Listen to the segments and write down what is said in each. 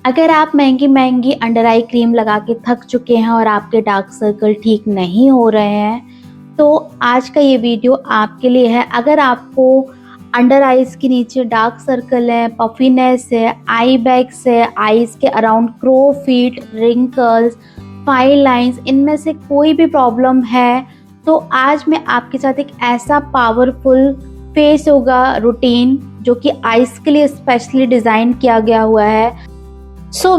अगर आप महंगी महंगी अंडर आई क्रीम लगा के थक चुके हैं और आपके डार्क सर्कल ठीक नहीं हो रहे हैं, तो आज का ये वीडियो आपके लिए है। अगर आपको अंडर आईज के नीचे डार्क सर्कल है, पफीनेस है, आई बैग्स है, आईज के around crow feet, wrinkles, fine lines, इनमें से कोई भी प्रॉब्लम है, तो आज मैं आपके साथ एक ऐसा पावरफुल फेस योगा रूटीन जो कि आईज के लिए स्पेशली डिज़ाइन किया गया हुआ है।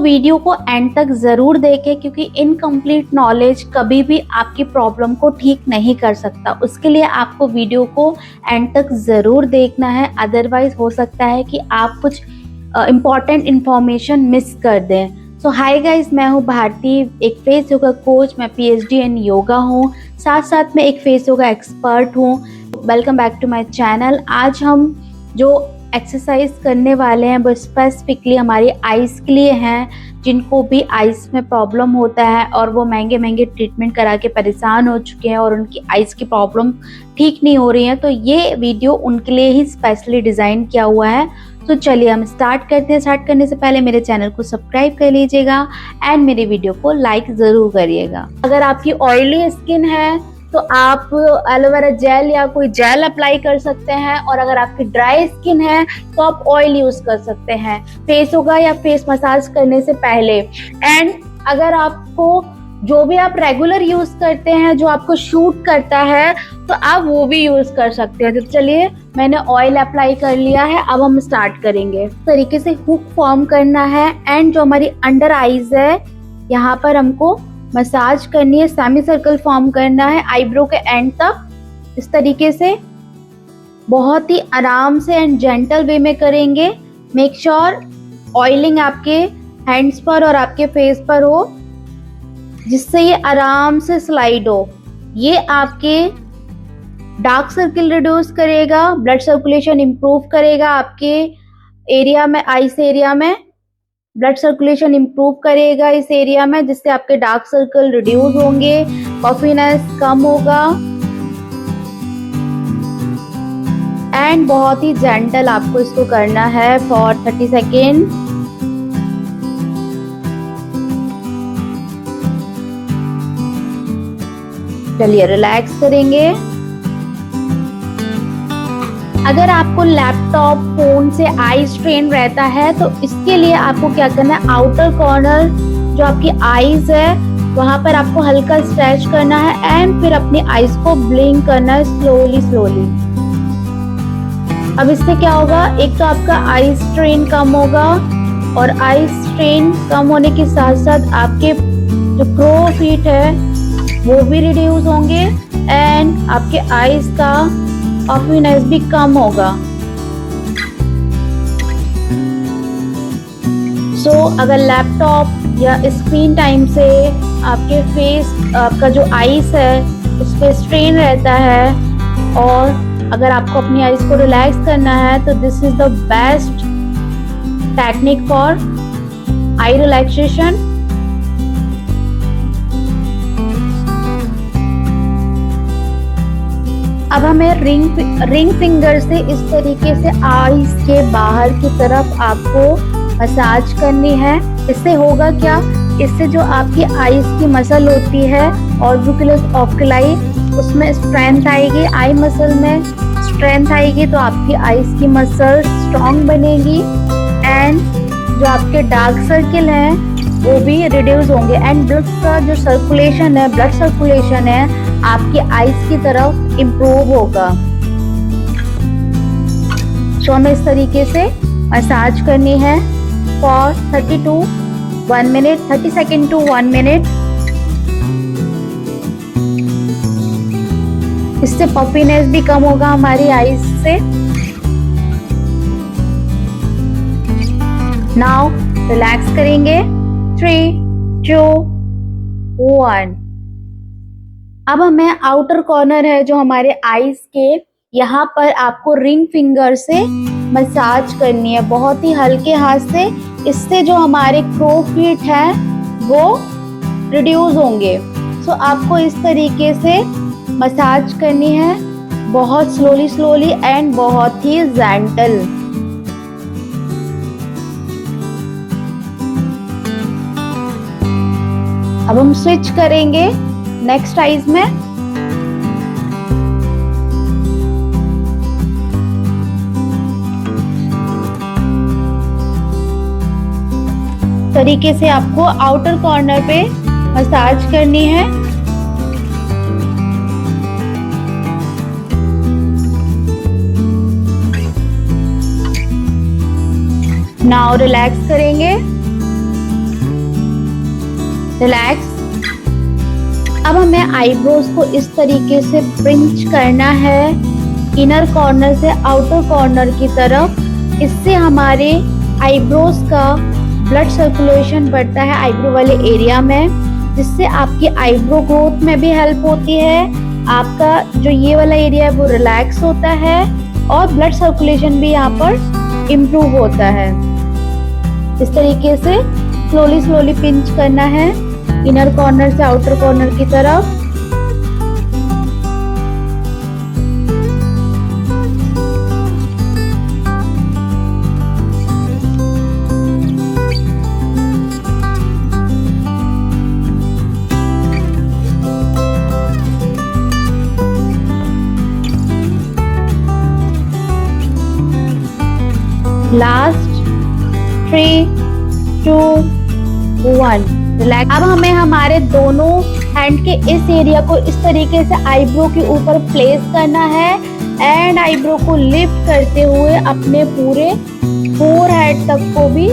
वीडियो को एंड तक ज़रूर देखें, क्योंकि इनकम्प्लीट नॉलेज कभी भी आपकी प्रॉब्लम को ठीक नहीं कर सकता। उसके लिए आपको वीडियो को एंड तक ज़रूर देखना है, अदरवाइज हो सकता है कि आप कुछ इम्पॉर्टेंट इन्फॉर्मेशन मिस कर दें। हाय गाइस, मैं हूँ भारती, एक फेस योगा कोच। मैं PhD इन योगा हूँ, साथ साथ में एक फेस योगा एक्सपर्ट हूँ। Welcome back to my channel. आज हम जो एक्सरसाइज करने वाले हैं वो स्पेसिफिकली हमारी आइज़ के लिए हैं, जिनको भी आइज़ में प्रॉब्लम होता है और वो महंगे महंगे ट्रीटमेंट करा के परेशान हो चुके हैं और उनकी आइज़ की प्रॉब्लम ठीक नहीं हो रही है। तो ये वीडियो उनके लिए ही स्पेशली डिज़ाइन किया हुआ है। तो चलिए हम स्टार्ट करते हैं। स्टार्ट करने से पहले मेरे चैनल को सब्सक्राइब कर लीजिएगा एंड मेरे वीडियो को लाइक ज़रूर करिएगा। अगर आपकी ऑयली स्किन है तो आप एलोवेरा जेल या कोई जेल अप्लाई कर सकते हैं, और अगर आपकी ड्राई स्किन है तो आप ऑयल यूज कर सकते हैं फेस योगा या फेस मसाज करने से पहले। एंड अगर आपको जो भी आप रेगुलर यूज करते हैं, जो आपको शूट करता है, तो आप वो भी यूज कर सकते हैं। तो चलिए, मैंने ऑयल अप्लाई कर लिया है, अब हम स्टार्ट करेंगे। इस तरीके से हुक फॉर्म करना है एंड जो हमारी अंडर आईज है यहाँ पर हमको मसाज करनी है, सेमी सर्कल फॉर्म करना है आईब्रो के एंड तक। इस तरीके से बहुत ही आराम से एंड जेंटल वे में करेंगे। मेक श्योर ऑयलिंग आपके हैंड्स पर और आपके फेस पर हो, जिससे ये आराम से स्लाइड हो। ये आपके डार्क सर्कल रिड्यूस करेगा, ब्लड सर्कुलेशन इंप्रूव करेगा, आपके एरिया में, आईज एरिया में ब्लड सर्कुलेशन इंप्रूव करेगा इस एरिया में, जिससे आपके डार्क सर्कल रिड्यूस होंगे, पफीनेस कम होगा एंड बहुत ही जेंटल आपको इसको करना है फॉर 30 सेकेंड। चलिए रिलैक्स करेंगे। अगर आपको लैपटॉप फोन से आई स्ट्रेन रहता है तो इसके लिए आपको क्या करना है, आउटर कॉर्नर जो आपकी आईज है वहां पर आपको हल्का स्ट्रेच करना है एंड फिर अपनी आईज को ब्लिंक करना है स्लोली स्लोली। अब इससे क्या होगा, एक तो आपका आई स्ट्रेन कम होगा, और आई स्ट्रेन कम होने के साथ साथ आपके जो क्रो फीट है वो भी रिड्यूस होंगे एंड आपके आईज का पफीनेस भी कम होगा। अगर लैपटॉप या स्क्रीन टाइम से आपके फेस, आपका जो आईज है उस पर स्ट्रेन रहता है, और अगर आपको अपनी आईज को रिलैक्स करना है तो this is the best technique for I relaxation. अब हमें रिंग फिंगर से इस तरीके से आईज के बाहर की तरफ आपको मसाज करनी है। इससे होगा क्या, इससे जो आपकी आईज की मसल होती है ऑर्बिकुलस ऑक्यूलाई, उसमें स्ट्रेंथ आएगी, आई मसल में स्ट्रेंथ आएगी, तो आपकी आईज की मसल स्ट्रॉन्ग बनेगी एंड जो आपके डार्क सर्किल हैं वो भी रिड्यूस होंगे एंड ब्लड का जो सर्कुलेशन है, ब्लड सर्कुलेशन है आपकी आईज की तरफ इम्प्रूव होगा। हमें इस तरीके से मसाज करनी है for 30 to 1 minute, 30 second to 1 minute. इससे पफीनेस भी कम होगा हमारी आईज से। नाउ रिलैक्स करेंगे। 3, 2, 1। अब हमें आउटर कॉर्नर है जो हमारे आईज के, यहाँ पर आपको रिंग फिंगर से मसाज करनी है, बहुत ही हल्के हाथ से। इससे जो हमारे क्रो फीट है वो रिड्यूस होंगे। आपको इस तरीके से मसाज करनी है, बहुत स्लोली स्लोली एंड बहुत ही जेंटल। अब हम स्विच करेंगे नेक्स्ट आईज में। तरीके से आपको आउटर कॉर्नर पे मसाज करनी है। नाउ रिलैक्स करेंगे, रिलैक्स। अब हमें आईब्रोज को इस तरीके से पिंच करना है इनर कॉर्नर से आउटर कॉर्नर की तरफ। इससे हमारे आईब्रोज का ब्लड सर्कुलेशन बढ़ता है आईब्रो वाले एरिया में, जिससे आपकी आईब्रो ग्रोथ में भी हेल्प होती है। आपका जो ये वाला एरिया है वो रिलैक्स होता है और ब्लड सर्कुलेशन भी यहाँ पर इम्प्रूव होता है। इस तरीके से स्लोली स्लोली पिंच करना है इनर कॉर्नर से आउटर कॉर्नर की तरफ। Last 3, 2, 1 relax. अब हमें हमारे दोनों हैंड के इस एरिया को इस तरीके से आईब्रो के ऊपर प्लेस करना है एंड आईब्रो को लिफ्ट करते हुए अपने पूरे फोरहेड तक को भी,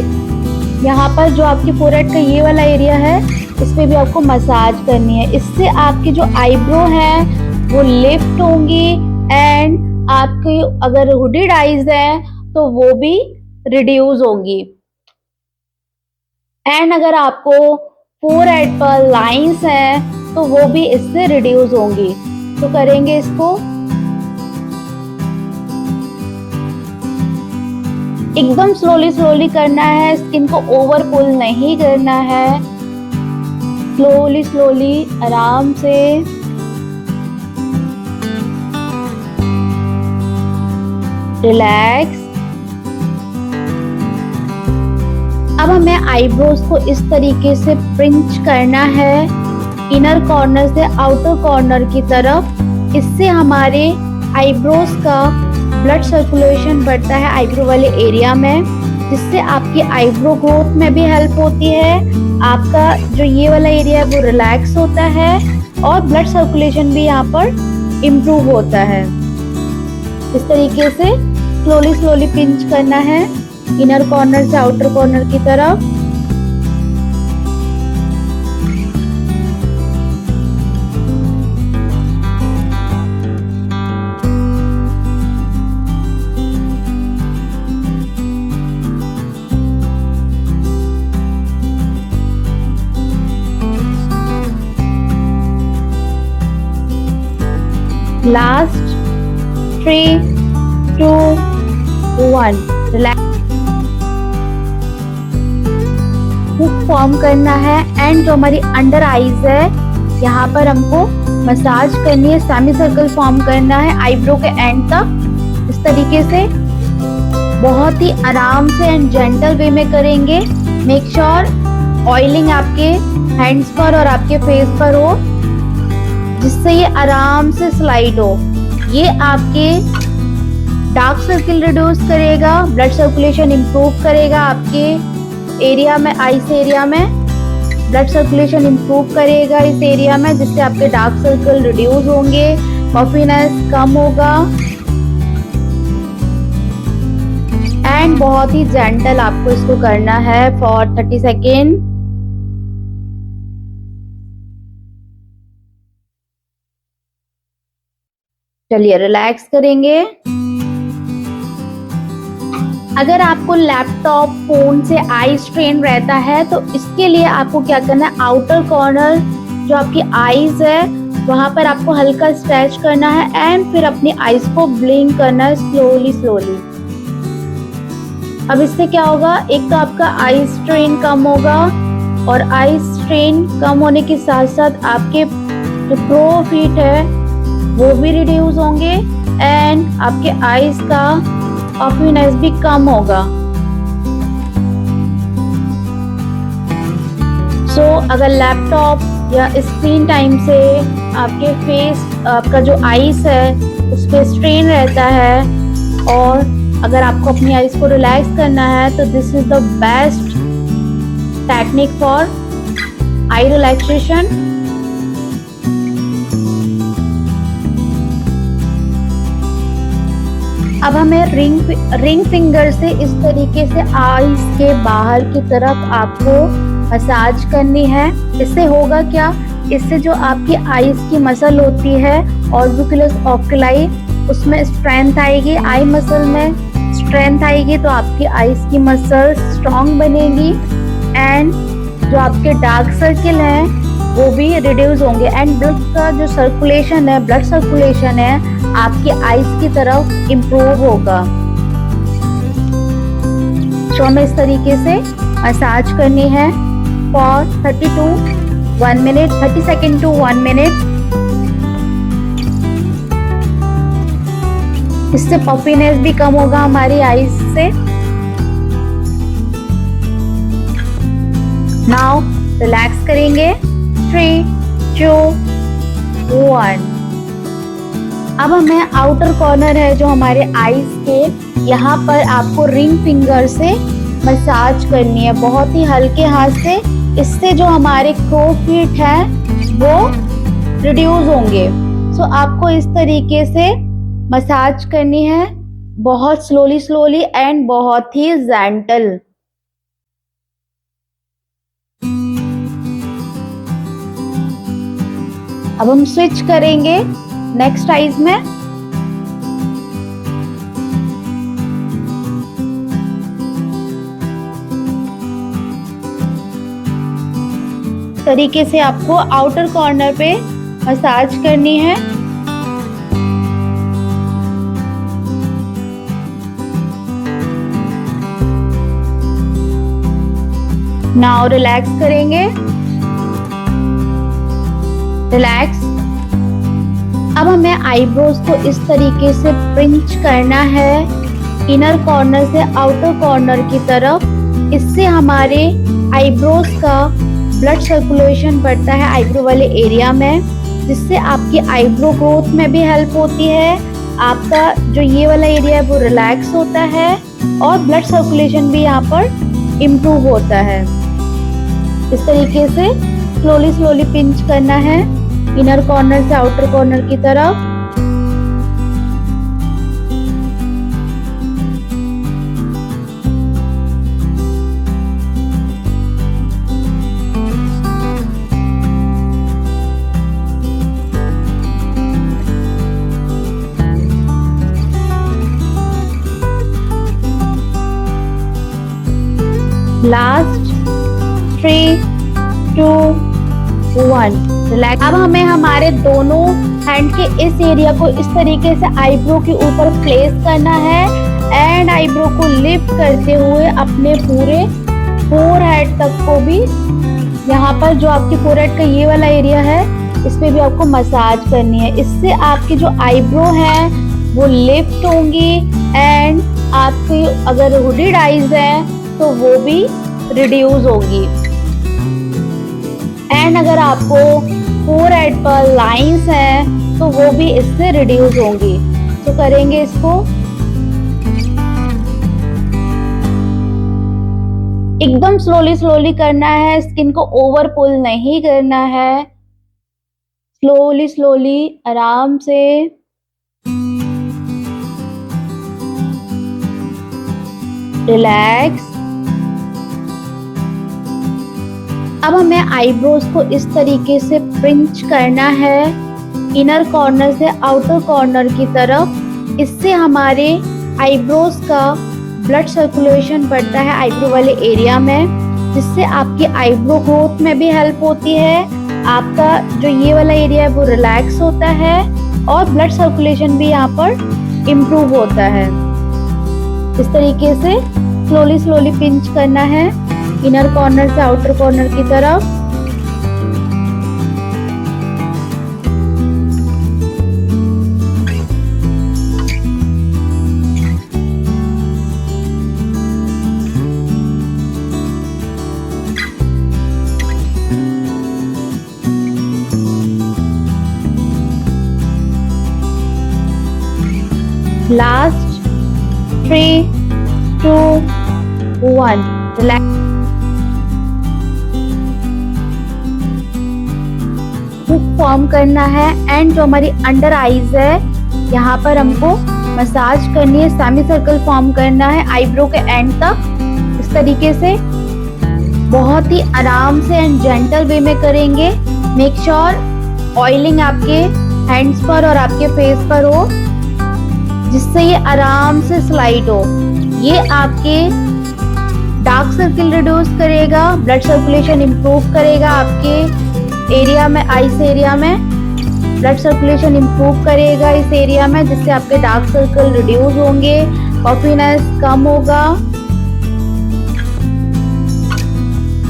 यहाँ पर जो आपकी फोरहेड का ये वाला एरिया है इस पे भी आपको मसाज करनी है। इससे आपकी जो आईब्रो है वो लिफ्ट होंगी एंड आपकी अगर हुडेड आईज है तो वो भी रिड्यूस होंगी। एंड अगर आपको फोरहेड पर लाइंस हैं तो वो भी इससे रिड्यूस होंगी। तो करेंगे इसको एकदम स्लोली स्लोली करना है, स्किन को ओवर पुल नहीं करना है, स्लोली स्लोली आराम से। रिलैक्स। अब हमें आईब्रोज को इस तरीके से पिंच करना है इनर कॉर्नर से आउटर कॉर्नर की तरफ। इससे हमारे आईब्रोज का ब्लड सर्कुलेशन बढ़ता है आईब्रो वाले एरिया में, जिससे आपकी आईब्रो ग्रोथ में भी हेल्प होती है। आपका जो ये वाला एरिया है वो रिलैक्स होता है और ब्लड सर्कुलेशन भी यहाँ पर इम्प्रूव होता है। इस तरीके से स्लोली स्लोली पिंच करना है इनर कॉर्नर से आउटर कॉर्नर की तरफ। Last 3, 2, 1 relax. हुक फॉर्म करना है एंड जो हमारी अंडर आईज है यहाँ पर हमको मसाज करनी है, सेमी सर्कल फॉर्म करना है आईब्रो के एंड तक। इस तरीके से बहुत ही आराम से एंड जेंटल वे में करेंगे। मेक श्योर ऑयलिंग आपके हैंड्स पर और आपके फेस पर हो, जिससे ये आराम से स्लाइड हो। ये आपके डार्क सर्किल रिड्यूस करेगा, ब्लड सर्कुलेशन इंप्रूव करेगा आपके एरिया में, आईस एरिया में ब्लड सर्कुलेशन इंप्रूव करेगा इस एरिया में, जिससे आपके डार्क सर्कल रिड्यूस होंगे, पफीनेस कम होगा एंड बहुत ही जेंटल आपको इसको करना है फॉर 30 सेकेंड। चलिए रिलैक्स करेंगे। अगर आपको लैपटॉप फोन से आई स्ट्रेन रहता है तो इसके लिए आपको क्या करना है, आउटर कॉर्नर जो आपकी आईज है वहां पर आपको हल्का स्ट्रेच करना है एंड फिर अपनी आईज को ब्लिंक करना है स्लोली स्लोली। अब इससे क्या होगा, एक तो आपका आई स्ट्रेन कम होगा और आई स्ट्रेन कम होने के साथ साथ आपके जो प्रो फीट है वो भी रिड्यूस होंगे एंड आपके आईज का पफीनेस भी कम होगा। सो अगर लैपटॉप या स्क्रीन टाइम से आपके फेस, आपका जो आईज है उस पर स्ट्रेन रहता है, और अगर आपको अपनी आईज को रिलैक्स करना है तो this is the best technique for I relaxation. अब हमें रिंग फिंगर से इस तरीके से आईज के बाहर की तरफ आपको मसाज करनी है। इससे होगा क्या, इससे जो आपकी आईज की मसल होती है ऑर्बिकुलस ऑक्यूलाई, उसमें स्ट्रेंथ आएगी, आई मसल में स्ट्रेंथ आएगी तो आपकी आईज की मसल स्ट्रॉन्ग बनेगी, एंड जो आपके डार्क सर्किल हैं वो भी रिड्यूस होंगे, एंड ब्लड का जो सर्कुलेशन है, ब्लड सर्कुलेशन है आपकी आईज की तरफ इम्प्रूव होगा। तो हमें इस तरीके से मसाज करनी है फॉर 30 सेकेंड टू 1 मिनट। इससे पफीनेस भी कम होगा हमारी आईज से। नाउ रिलैक्स करेंगे। 3, 2, 1। अब हमें आउटर कॉर्नर है जो हमारे आईज के, यहाँ पर आपको रिंग फिंगर से मसाज करनी है, बहुत ही हल्के हाथ से। इससे जो हमारे क्रो फीट है वो रिड्यूस होंगे। सो आपको इस तरीके से मसाज करनी है, बहुत स्लोली एंड बहुत ही जेंटल। अब हम स्विच करेंगे नेक्स्ट आईज में। तरीके से आपको आउटर कॉर्नर पे मसाज करनी है। नाउ रिलैक्स करेंगे। रिलैक्स। अब हमें आईब्रोज को इस तरीके से पिंच करना है इनर कॉर्नर से आउटर कॉर्नर की तरफ। इससे हमारे आईब्रोज का ब्लड सर्कुलेशन बढ़ता है आईब्रो वाले एरिया में, जिससे आपकी आईब्रो ग्रोथ में भी हेल्प होती है। आपका जो ये वाला एरिया है वो रिलैक्स होता है और ब्लड सर्कुलेशन भी यहाँ पर इम्प्रूव होता है। इस तरीके से स्लोली पिंच करना है इनर कॉर्नर से आउटर कॉर्नर की तरफ। Last 3, 2, 1 relax. अब हमें हमारे दोनों हैंड के इस एरिया को इस तरीके से आईब्रो के ऊपर प्लेस करना है एंड आईब्रो को लिफ्ट करते हुए अपने पूरे फोरहेड तक को भी, यहाँ पर जो आपकी फोरहेड का ये वाला एरिया है इस पे भी आपको मसाज करनी है। इससे आपकी जो आईब्रो है वो लिफ्ट होंगी एंड आपकी अगर हुडेड आईज है तो वो भी रिड्यूस होगी। एंड अगर आपको फोरहेड पर लाइंस हैं तो वो भी इससे रिड्यूस होंगी। तो करेंगे इसको एकदम स्लोली करना है, स्किन को ओवर पुल नहीं करना है, स्लोली आराम से। रिलैक्स। अब हमें आईब्रोज को इस तरीके से पिंच करना है इनर कॉर्नर से आउटर कॉर्नर की तरफ। इससे हमारे आईब्रोज का ब्लड सर्कुलेशन बढ़ता है आईब्रो वाले एरिया में, जिससे आपकी आईब्रो ग्रोथ में भी हेल्प होती है। आपका जो ये वाला एरिया है वो रिलैक्स होता है और ब्लड सर्कुलेशन भी यहाँ पर इम्प्रूव होता है। इस तरीके से स्लोली पिंच करना है इनर कॉर्नर से आउटर कॉर्नर की तरफ। Last 3, 2, 1 relax. हुक फॉर्म करना है एंड जो हमारी अंडर आईज है यहाँ पर हमको मसाज करनी है, सेमी सर्कल फॉर्म करना है आईब्रो के एंड तक। इस तरीके से बहुत ही आराम से एंड जेंटल वे में करेंगे। मेक श्योर ऑयलिंग आपके हैंड्स पर और आपके फेस पर हो, जिससे ये आराम से स्लाइड हो। ये आपके डार्क सर्किल रिड्यूस करेगा, ब्लड सर्कुलेशन इंप्रूव करेगा, आपके एरिया में आईज एरिया में ब्लड सर्कुलेशन इंप्रूव करेगा इस एरिया में, जिससे आपके डार्क सर्कल रिड्यूस होंगे, पफीनेस कम होगा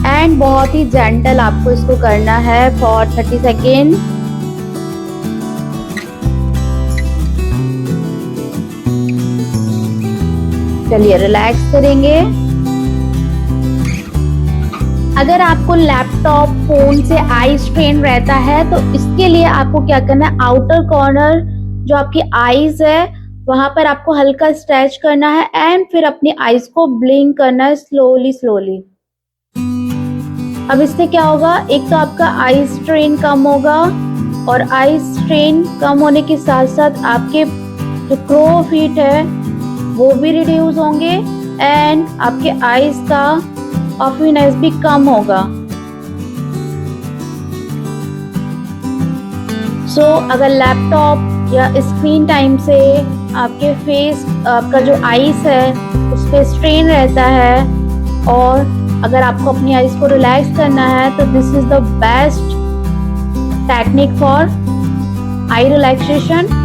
एंड बहुत ही जेंटल आपको इसको करना है फॉर 30 सेकेंड। चलिए रिलैक्स करेंगे। अगर आपको लैपटॉप फोन से आई स्ट्रेन रहता है तो इसके लिए आपको क्या करना है, आउटर कॉर्नर जो आपकी आईज है वहां पर आपको हल्का स्ट्रेच करना है एंड फिर अपनी आईज को ब्लिंक करना है स्लोली स्लोली। अब इससे क्या होगा, एक तो आपका आई स्ट्रेन कम होगा और आई स्ट्रेन कम होने के साथ साथ आपके जो क्रो फीट है वो भी रिड्यूस होंगे एंड आपके आईज का पफीनेस भी कम होगा। सो अगर लैपटॉप या स्क्रीन टाइम से आपके फेस, आपका जो आईज है उस पर स्ट्रेन रहता है और अगर आपको अपनी आईज को रिलैक्स करना है तो this is the best technique for I relaxation.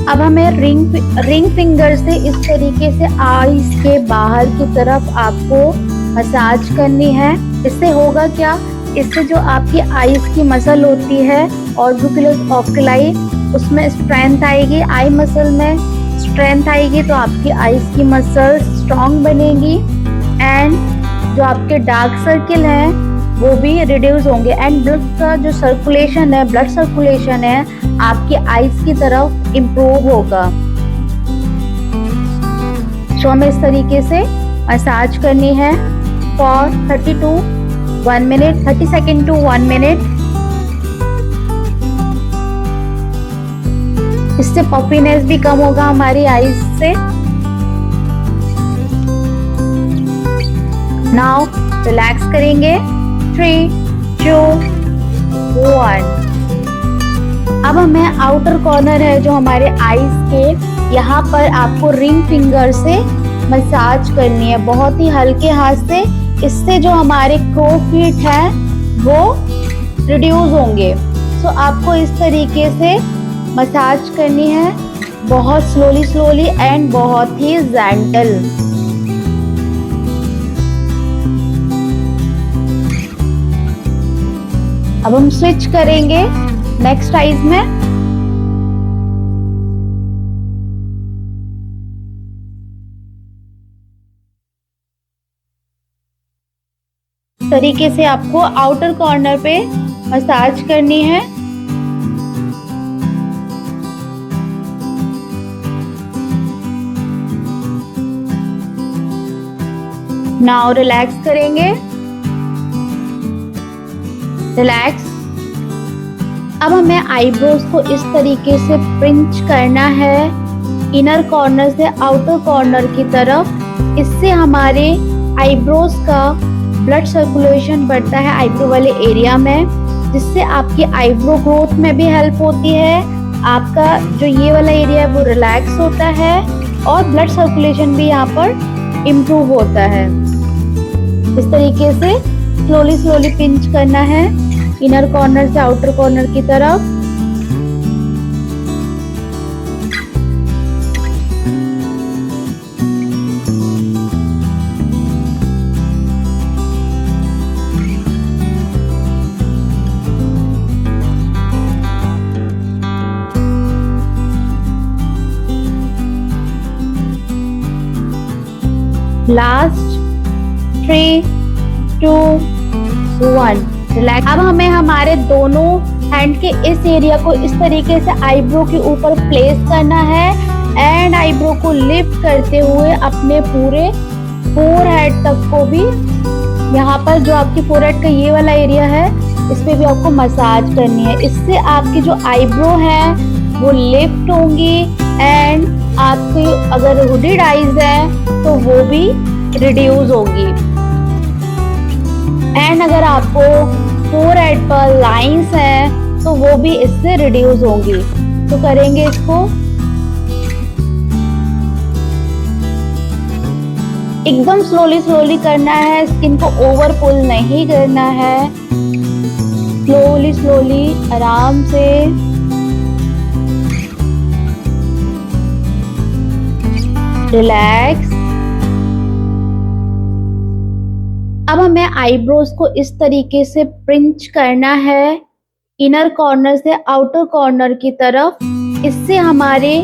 अब हमें रिंग फिंगर से इस तरीके से आईज के बाहर की तरफ आपको मसाज करनी है। इससे होगा क्या, इससे जो आपकी आईज की मसल होती है ऑर्बिकुलस ऑक्यूलाई उसमें स्ट्रेंथ आएगी, आई मसल में स्ट्रेंथ आएगी तो आपकी आईज की मसल स्ट्रॉन्ग बनेगी एंड जो आपके डार्क सर्किल हैं वो भी रिड्यूस होंगे एंड ब्लड का जो सर्कुलेशन है, ब्लड सर्कुलेशन है आपकी आईज की तरफ इम्प्रूव होगा। सो हमें इस तरीके से मसाज करनी है फॉर 30 सेकेंड टू 1 मिनट। इससे पफीनेस भी कम होगा हमारी आईज से। नाउ रिलैक्स करेंगे 3, 2, 1। अब हमें आउटर कॉर्नर है जो हमारे आईज के, यहाँ पर आपको रिंग फिंगर से मसाज करनी है बहुत ही हल्के हाथ से। इससे जो हमारे क्रो फीट है वो रिड्यूस होंगे। सो आपको इस तरीके से मसाज करनी है बहुत स्लोली स्लोली एंड बहुत ही जेंटल। अब हम स्विच करेंगे नेक्स्ट आईज में। तरीके से आपको आउटर कॉर्नर पे मसाज करनी है। नाउ रिलैक्स करेंगे, रिलैक्स। अब हमें आईब्रोज को इस तरीके से पिंच करना है इनर कॉर्नर से आउटर कॉर्नर की तरफ। इससे हमारे आईब्रोज का ब्लड सर्कुलेशन बढ़ता है आईब्रो वाले एरिया में, जिससे आपकी आईब्रो ग्रोथ में भी हेल्प होती है। आपका जो ये वाला एरिया है वो रिलैक्स होता है और ब्लड सर्कुलेशन भी यहाँ पर इम्प्रूव होता है। इस तरीके से स्लोली स्लोली पिंच करना है इनर कॉर्नर से आउटर कॉर्नर की तरफ। Last 3, 2, 1 relax. अब हमें हमारे दोनों हैंड के इस एरिया को इस तरीके से आईब्रो के ऊपर प्लेस करना है एंड आईब्रो को लिफ्ट करते हुए अपने पूरे फोरहेड तक को भी, यहाँ पर जो आपकी फोरहेड का ये वाला एरिया है इस पे भी आपको मसाज करनी है। इससे आपकी जो आईब्रो है वो लिफ्ट होंगी एंड आपकी अगर हुडेड आईज है तो वो भी रिड्यूस होगी। एंड अगर आपको फोरहेड पर लाइंस हैं तो वो भी इससे रिड्यूस होंगी। तो करेंगे इसको एकदम स्लोली करना है, स्किन को ओवर पुल नहीं करना है, स्लोली आराम से। रिलैक्स। अब हमें आईब्रोज को इस तरीके से पिंच करना है इनर कॉर्नर से आउटर कॉर्नर की तरफ। इससे हमारे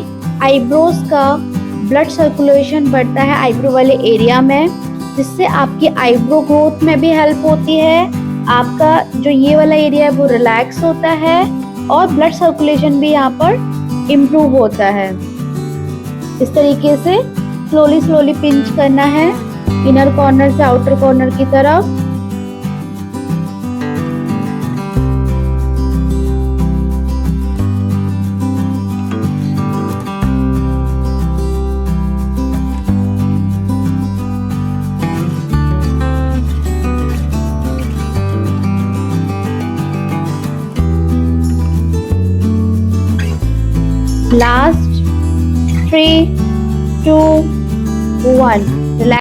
आईब्रोज का ब्लड सर्कुलेशन बढ़ता है आईब्रो वाले एरिया में, जिससे आपकी आईब्रो ग्रोथ में भी हेल्प होती है। आपका जो ये वाला एरिया है वो रिलैक्स होता है और ब्लड सर्कुलेशन भी यहाँ पर इम्प्रूव होता है। इस तरीके से स्लोली पिंच करना है इनर कॉर्नर से आउटर कॉर्नर की तरफ। लास्ट 3, 2, 1